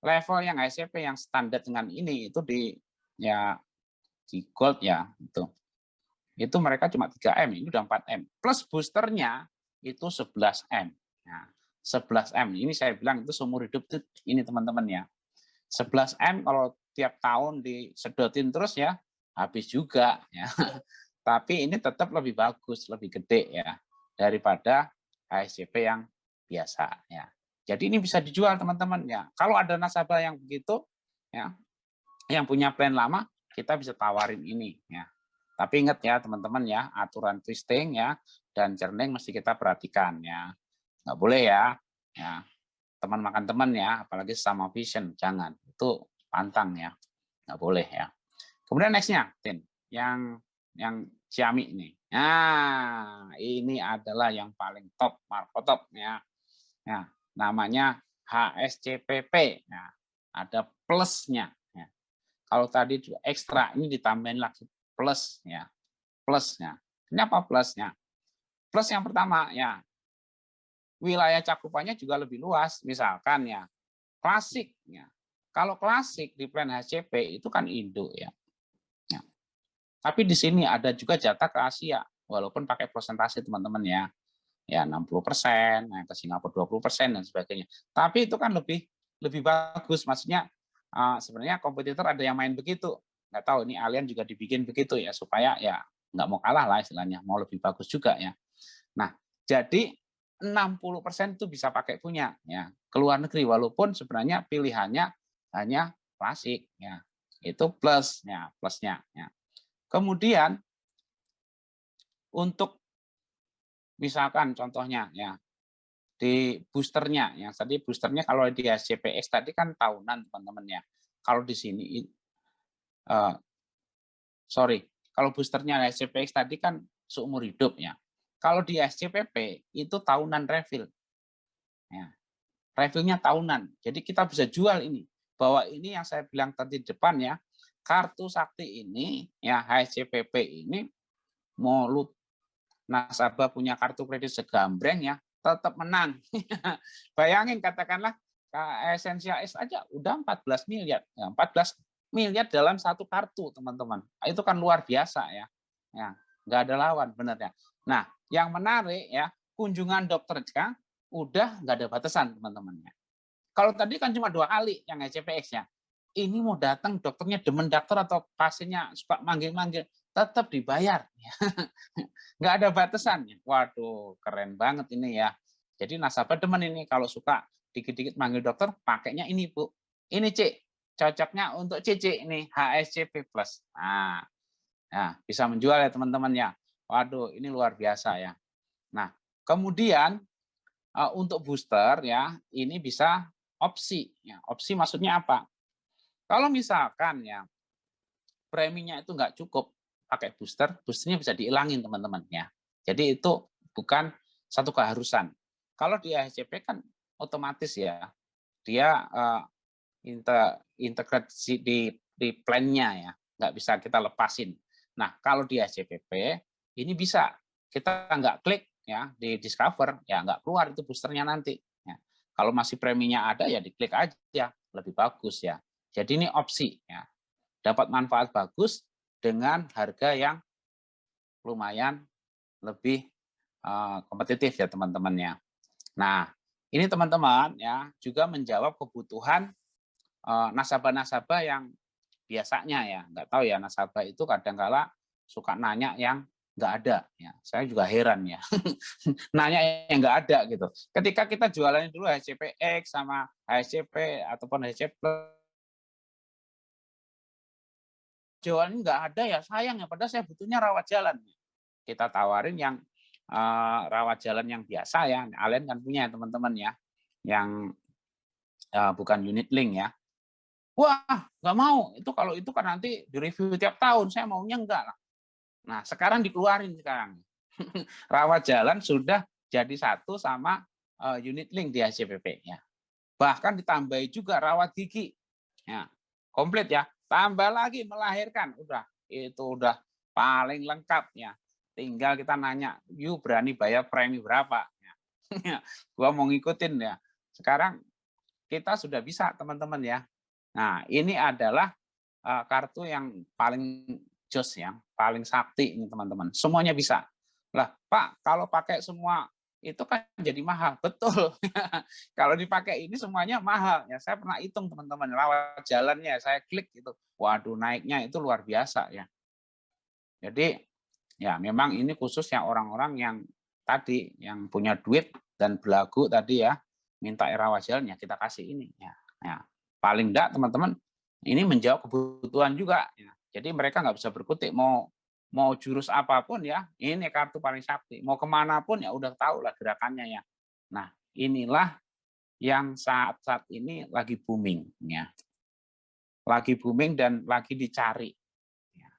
Level yang HCP yang standar dengan ini itu di gold ya itu. Itu mereka cuma 3M, ini udah 4M. Plus boosternya itu 11M. Nah, 11M ini saya bilang itu seumur hidup itu ini teman-teman ya. 11M kalau tiap tahun disedotin terus ya habis juga ya. Tapi ini tetap lebih bagus, lebih gede ya daripada HSCP yang biasa ya. Jadi ini bisa dijual teman-teman ya. Kalau ada nasabah yang begitu ya, yang punya plan lama, kita bisa tawarin ini ya. Tapi ingat ya teman-teman ya, aturan twisting ya dan churning mesti kita perhatikan ya. Nggak boleh ya. Ya. Teman makan teman ya, apalagi sama vision, jangan. Itu pantang ya. Nggak boleh ya. Kemudian nextnya, Tin, yang Xiaomi ini. Nah, ini adalah yang paling top, markotop ya. Ya, namanya HSCPP. Nah, ada plusnya. Ya. Kalau tadi ekstra, ini ditambahin lagi plus ya. Plusnya. Ini apa plusnya? Plus yang pertama ya, wilayah cakupannya juga lebih luas. Misalkan ya, klasik ya. Kalau klasik di plan HCP itu kan Indo ya. Ya. Tapi di sini ada juga jatah ke Asia, walaupun pakai persentase teman-teman ya. Ya 60%, ke Singapura 20% dan sebagainya. Tapi itu kan lebih bagus, maksudnya sebenarnya kompetitor ada yang main begitu. Nggak tahu ini Allianz juga dibikin begitu ya supaya ya nggak mau kalah lah istilahnya, mau lebih bagus juga ya. Nah, jadi 60% itu bisa pakai punya ya ke luar negeri walaupun sebenarnya pilihannya hanya klasik ya. Itu plusnya ya. Kemudian untuk misalkan contohnya ya di boosternya, yang tadi boosternya kalau di SCPX tadi kan tahunan teman-teman ya. Kalau di sini, kalau boosternya SCPX tadi kan seumur hidup ya. Kalau di SCPP itu tahunan refill. Ya. Refillnya tahunan. Jadi kita bisa jual ini. Bahwa ini yang saya bilang tadi di depan ya, kartu sakti ini, ya HSCPP ini, mau lu nasabah punya kartu kredit segambreng ya, tetap menang. Bayangin katakanlah Essential S aja udah 14 miliar. Ya, 14 miliar dalam satu kartu, teman-teman. Itu kan luar biasa ya. Ya, nggak ada lawan benar ya. Nah, yang menarik ya, kunjungan dokternya udah nggak ada batasan, teman-teman ya. Kalau tadi kan cuma 2 kali yang HCPX-nya. Ini mau datang dokternya demen dokter atau pasiennya suka manggil-manggil, tetap dibayar. Nggak ada batasannya. Waduh, keren banget ini ya. Jadi nasabah demen ini kalau suka dikit-dikit manggil dokter, pakainya ini Bu. Ini Cik, cocoknya untuk Cici ini HSCP Plus. Nah, bisa menjual ya teman-teman ya. Waduh, ini luar biasa ya. Nah, kemudian untuk booster ya, ini bisa opsi. Ya, opsi maksudnya apa? Kalau misalkan ya preminya itu nggak cukup pakai booster, boosternya bisa dihilangin teman-teman ya. Jadi itu bukan satu keharusan. Kalau di ASCP kan otomatis ya, dia integrasi di plan-nya ya, nggak bisa kita lepasin. Nah, kalau di SCPP ini bisa kita nggak klik ya di discover ya nggak keluar itu boosternya nanti. Ya. Kalau masih preminya ada ya diklik aja lebih bagus ya. Jadi ini opsi ya, dapat manfaat bagus dengan harga yang lumayan lebih kompetitif ya teman-temannya. Nah, ini teman-teman ya juga menjawab kebutuhan nasabah-nasabah yang biasanya ya, nggak tahu ya nasabah itu kadang-kala suka nanya yang nggak ada. Ya, saya juga heran ya, nanya yang nggak ada gitu. Ketika kita jualannya dulu HCPX sama HSCP ataupun HCP jualan nggak ada ya sayang ya, padahal saya butuhnya rawat jalan. Kita tawarin yang rawat jalan yang biasa ya, Allianz kan punya teman-teman ya, yang bukan unit link ya. Wah, nggak mau. Itu kalau itu kan nanti direview tiap tahun. Saya maunya enggak lah. Nah, sekarang dikeluarin sekarang. Rawat jalan sudah jadi satu sama unit link di HCPP. Ya. Bahkan ditambahi juga rawat gigi. Ya, komplit ya. Tambah lagi melahirkan. Itu udah paling lengkap ya. Tinggal kita nanya, you berani bayar premi berapa? Ya. Gua mau ngikutin ya. Sekarang kita sudah bisa teman-teman ya. Nah, ini adalah kartu yang paling jos ya, paling sakti ini teman-teman. Semuanya bisa. Lah, Pak, kalau pakai semua itu kan jadi mahal. Betul. Kalau dipakai ini semuanya mahal. Ya, saya pernah hitung teman-teman, rawat jalannya saya klik gitu. Waduh, naiknya itu luar biasa ya. Jadi ya memang ini khususnya orang-orang yang tadi yang punya duit dan belagu tadi ya, minta rawat jalan ya kita kasih ini ya. Ya. Paling enggak teman-teman ini menjawab kebutuhan juga ya. Jadi mereka nggak bisa berkutik mau jurus apapun ya, ini kartu paling sakti. Mau kemana pun ya udah tahu lah gerakannya ya. Nah, inilah yang saat-saat ini lagi booming ya. Lagi booming dan lagi dicari. Ya.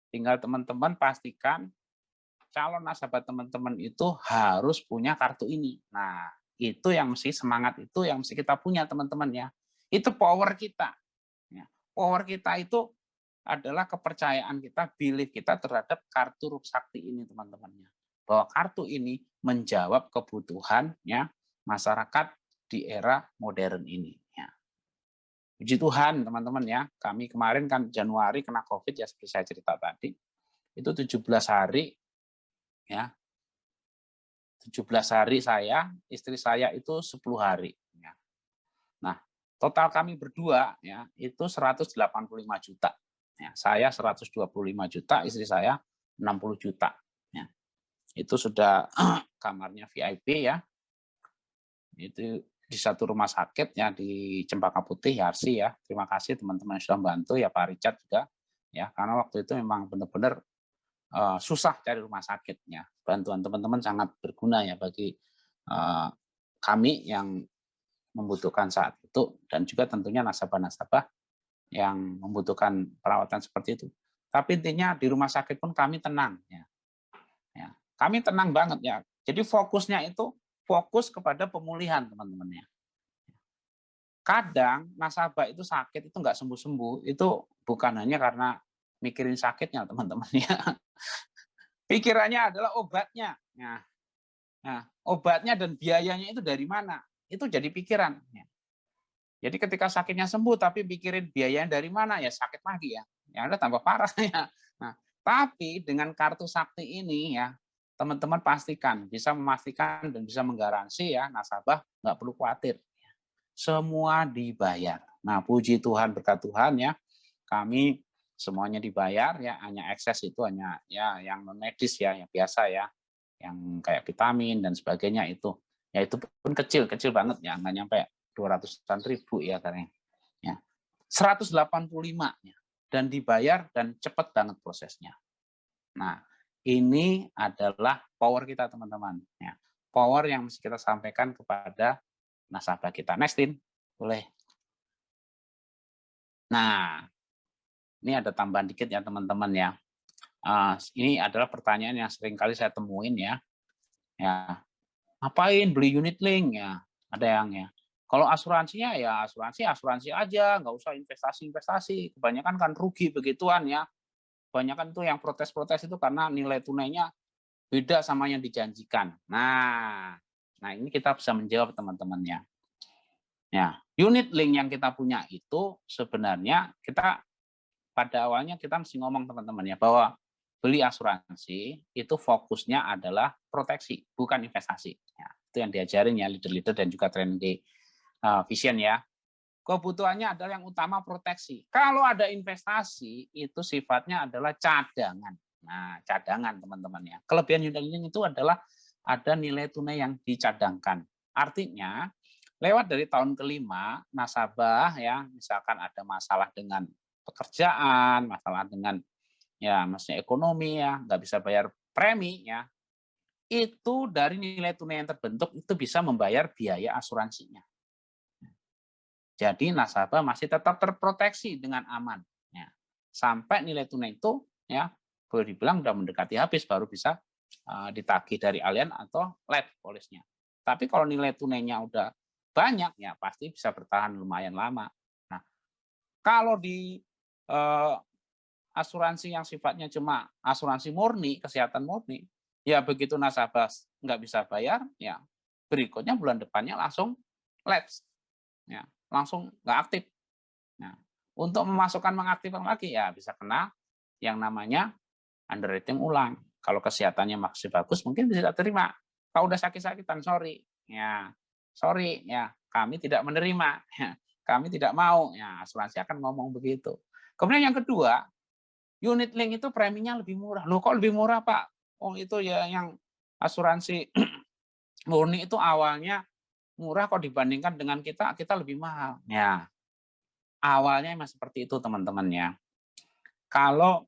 Tinggal teman-teman pastikan calon nasabah teman-teman itu harus punya kartu ini. Nah, itu yang mesti semangat itu yang mesti kita punya teman-teman ya. Itu power kita. Ya. Power kita itu adalah kepercayaan kita, belief kita terhadap kartu Ruk Sakti ini teman-temannya. Bahwa kartu ini menjawab kebutuhan ya masyarakat di era modern ini. Ya. Puji Tuhan teman-teman ya, kami kemarin kan Januari kena COVID ya seperti saya cerita tadi, itu 17 hari ya, 17 hari saya, istri saya itu 10 hari. Ya. Nah, total kami berdua ya itu 185 juta. Ya, saya 125 juta, istri saya 60 juta. Ya. Itu sudah kamarnya VIP ya. Itu di satu rumah sakit ya di Cempaka Putih Yarsi ya. Terima kasih teman-teman yang sudah membantu ya, Pak Richard juga ya, karena waktu itu memang benar-benar susah cari rumah sakitnya. Bantuan teman-teman sangat berguna ya bagi kami yang membutuhkan saat itu, dan juga tentunya nasabah-nasabah yang membutuhkan perawatan seperti itu. Tapi intinya di rumah sakit pun kami tenang ya. Ya, kami tenang banget ya. Jadi fokusnya itu fokus kepada pemulihan teman-teman ya. Kadang nasabah itu sakit itu nggak sembuh-sembuh, itu bukan hanya karena mikirin sakitnya teman-teman ya. Pikirannya adalah obatnya. Nah, obatnya dan biayanya itu dari mana? Itu jadi pikiran. Ya. Jadi ketika sakitnya sembuh tapi pikirin biayanya dari mana, ya sakit lagi ya. Ya ada tambah parah ya. Nah, tapi dengan kartu sakti ini ya, teman-teman pastikan bisa memastikan dan bisa menggaransi ya nasabah nggak perlu khawatir. Semua dibayar. Nah, puji Tuhan, berkat Tuhan ya, kami semuanya dibayar ya, hanya ekses itu hanya ya yang non medis ya, yang biasa ya, yang kayak vitamin dan sebagainya itu. Ya itu pun kecil banget ya, nggak nyampe 200-an ribu ya katanya. Ya. 185 ya, dan dibayar dan cepat banget prosesnya. Nah, ini adalah power kita teman-teman. Ya. Power yang mesti kita sampaikan kepada nasabah kita. Nextin, boleh. Nah, ini ada tambahan dikit ya teman-teman ya. Ini adalah pertanyaan yang sering kali saya temuin ya. Ya, ngapain beli unit link ya? Ada yang ya. Kalau asuransinya ya asuransi aja, nggak usah investasi. Kebanyakan kan rugi begituan ya. Kebanyakan tuh yang protes-protes itu karena nilai tunainya beda sama yang dijanjikan. Nah ini kita bisa menjawab teman-teman ya. Ya, unit link yang kita punya itu sebenarnya kita pada awalnya kita mesti ngomong teman-teman ya bahwa beli asuransi itu fokusnya adalah proteksi, bukan investasi. Ya, itu yang diajarin ya leader-leader dan juga training di Vision ya. Kebutuhannya adalah yang utama proteksi. Kalau ada investasi itu sifatnya adalah cadangan. Nah, cadangan teman-teman ya. Kelebihan unit link itu adalah ada nilai tunai yang dicadangkan. Artinya lewat dari tahun kelima nasabah ya, misalkan ada masalah dengan pekerjaan, masalah dengan ya maksudnya ekonomi ya, nggak bisa bayar premi ya, itu dari nilai tunai yang terbentuk itu bisa membayar biaya asuransinya. Jadi nasabah masih tetap terproteksi dengan aman. Ya. Sampai nilai tunai itu ya boleh dibilang sudah mendekati habis baru bisa ditagih dari Allianz atau LED polisnya. Tapi kalau nilai tunainya udah banyak ya pasti bisa bertahan lumayan lama. Nah, kalau di asuransi yang sifatnya cuma asuransi murni, kesehatan murni, ya begitu nasabah nggak bisa bayar, ya berikutnya bulan depannya langsung lapse. Ya, langsung nggak aktif. Nah, untuk memasukkan mengaktifkan lagi ya bisa kena yang namanya underwriting ulang. Kalau kesehatannya masih bagus mungkin bisa terima. Kalau udah sakit-sakitan sorry ya kami tidak menerima, ya, kami tidak mau. Ya, asuransi akan ngomong begitu. Kemudian yang kedua, unit link itu preminya lebih murah. Loh kok lebih murah Pak? Oh itu ya yang asuransi murni itu awalnya murah kok dibandingkan dengan kita lebih mahal. Ya, awalnya memang seperti itu teman-teman ya. Kalau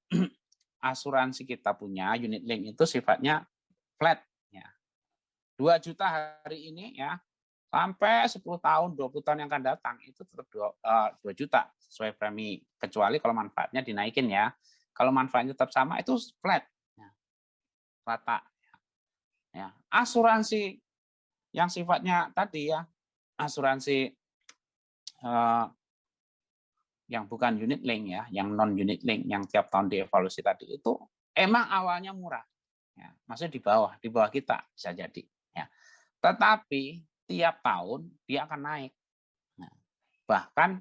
asuransi kita punya unit link itu sifatnya flat. Ya. 2 juta hari ini ya, sampai 10 tahun, 20 tahun yang akan datang itu tetap 2 juta sesuai premi. Kecuali kalau manfaatnya dinaikin ya. Kalau manfaatnya tetap sama itu flat. Ya. Rata. Ya. Asuransi yang sifatnya tadi ya, asuransi yang bukan unit link ya, yang non unit link yang tiap tahun dievaluasi tadi itu emang awalnya murah. Ya, maksudnya di bawah kita bisa jadi ya. Tetapi tiap tahun dia akan naik. Nah, bahkan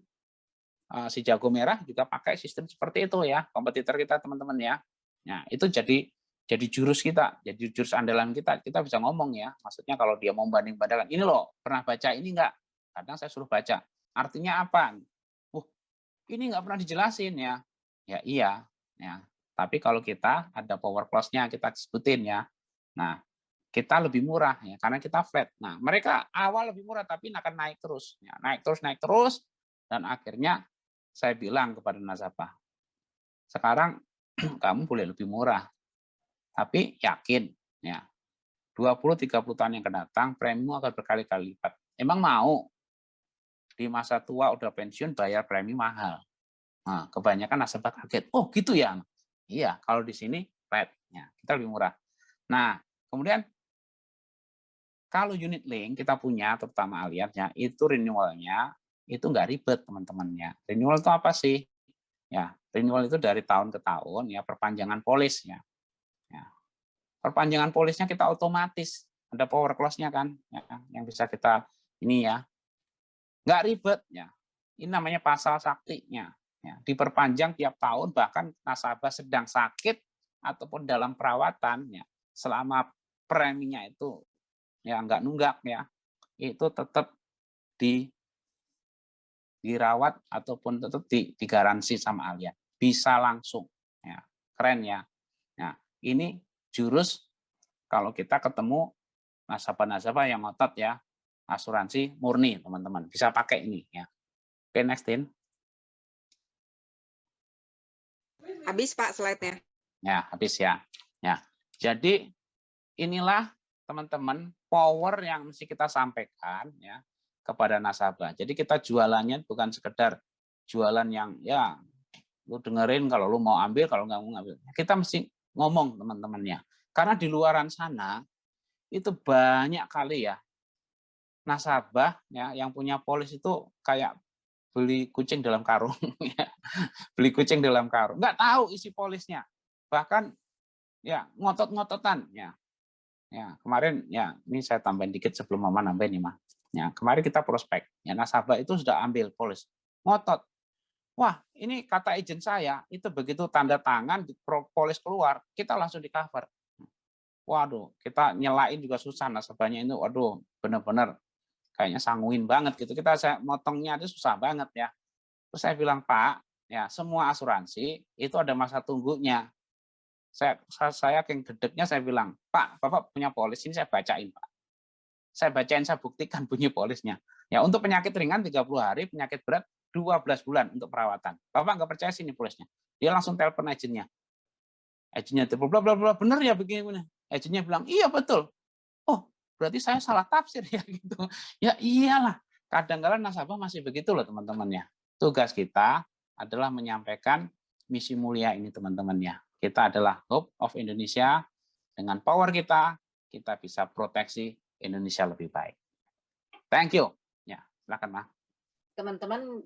si jago merah juga pakai sistem seperti itu ya, kompetitor kita teman-teman ya. Nah, itu jadi jurus kita, jadi jurus andalan kita. Kita bisa ngomong ya, maksudnya kalau dia mau banding-bandingkan, ini loh, pernah baca ini enggak? Kadang saya suruh baca. Artinya apa? Ini nggak pernah dijelasin ya. Ya iya, ya. Tapi kalau kita ada power clause-nya, kita sebutin ya. Nah, kita lebih murah ya, karena kita flat. Nah, mereka awal lebih murah, tapi akan naik terus. Ya, naik terus, dan akhirnya saya bilang kepada nasabah, sekarang kamu boleh lebih murah, tapi yakin ya 20-30 tahun yang akan datang premimu akan berkali-kali lipat. Emang mau di masa tua udah pensiun bayar premi mahal? Nah, kebanyakan nasabah kaget. Oh gitu ya? Iya, kalau di sini flat, ya, kita lebih murah. Nah, kemudian kalau unit link kita punya, terutama aliasnya, itu renewalnya itu nggak ribet teman-temannya. Renewal itu apa sih? Ya, renewal itu dari tahun ke tahun, ya perpanjangan polis ya. Ya. Perpanjangan polisnya kita otomatis, ada power clause-nya kan, ya, yang bisa kita ini ya, nggak ribet ya. Ini namanya pasal saktinya. Ya, diperpanjang tiap tahun, bahkan nasabah sedang sakit ataupun dalam perawatan ya, selama preminya itu ya nggak nunggak ya, itu tetap dirawat ataupun tetap digaransi sama Alia, bisa langsung ya, keren ya. Nah, ini jurus kalau kita ketemu nasabah-nasabah yang ngotot ya, asuransi murni teman-teman, bisa pakai ini ya. Oke, next in. Habis Pak slide-nya. Ya, habis ya. Ya. Jadi inilah teman-teman power yang mesti kita sampaikan ya kepada nasabah. Jadi kita jualannya bukan sekedar jualan yang ya lu dengerin kalau lu mau ambil, kalau nggak mau ngambil. Kita mesti ngomong teman-temannya. Karena di luaran sana itu banyak kali ya nasabah ya yang punya polis itu kayak beli kucing dalam karung. Beli kucing dalam karung. Nggak tahu isi polisnya. Bahkan ya ngotot-ngototan ya. Ya, kemarin ya ini saya tambahin dikit sebelum Mama nambahin nih, Mah. Ya, kemarin kita prospek. Ya, nasabah itu sudah ambil polis. Ngotot. Wah, ini kata agent saya, itu begitu tanda tangan polis keluar, kita langsung di cover. Waduh, kita nyelain juga susah nasabahnya itu. Waduh, benar-benar kayaknya sanguin banget gitu. Saya motongnya itu susah banget ya. Terus saya bilang, Pak, ya semua asuransi itu ada masa tunggunya. Saya yang gedeknya saya bilang, Pak, Bapak punya polis, ini saya bacain, Pak. Saya bacain, saya buktikan bunyi polisnya. Ya, untuk penyakit ringan 30 hari, penyakit berat 12 bulan untuk perawatan. Bapak nggak percaya sini polisnya. Dia langsung telepon agennya. Agennya telepon, bla bla bla, bener ya begini. Agennya bilang, iya betul. Oh, berarti saya salah tafsir ya gitu. Ya iyalah. Kadang-kadang nasabah masih begitu loh teman-temannya. Tugas kita adalah menyampaikan misi mulia ini teman-temannya. Kita adalah Hope of Indonesia. Dengan power kita bisa proteksi Indonesia lebih baik. Thank you. Ya, silakan, Ma. Teman-teman,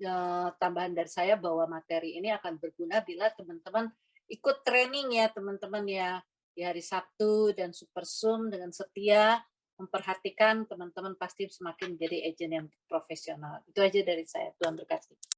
tambahan dari saya bahwa materi ini akan berguna bila teman-teman ikut training ya teman-teman ya, di hari Sabtu dan Super Zoom dengan setia memperhatikan, teman-teman pasti semakin menjadi agent yang profesional. Itu aja dari saya. Tuhan berkati.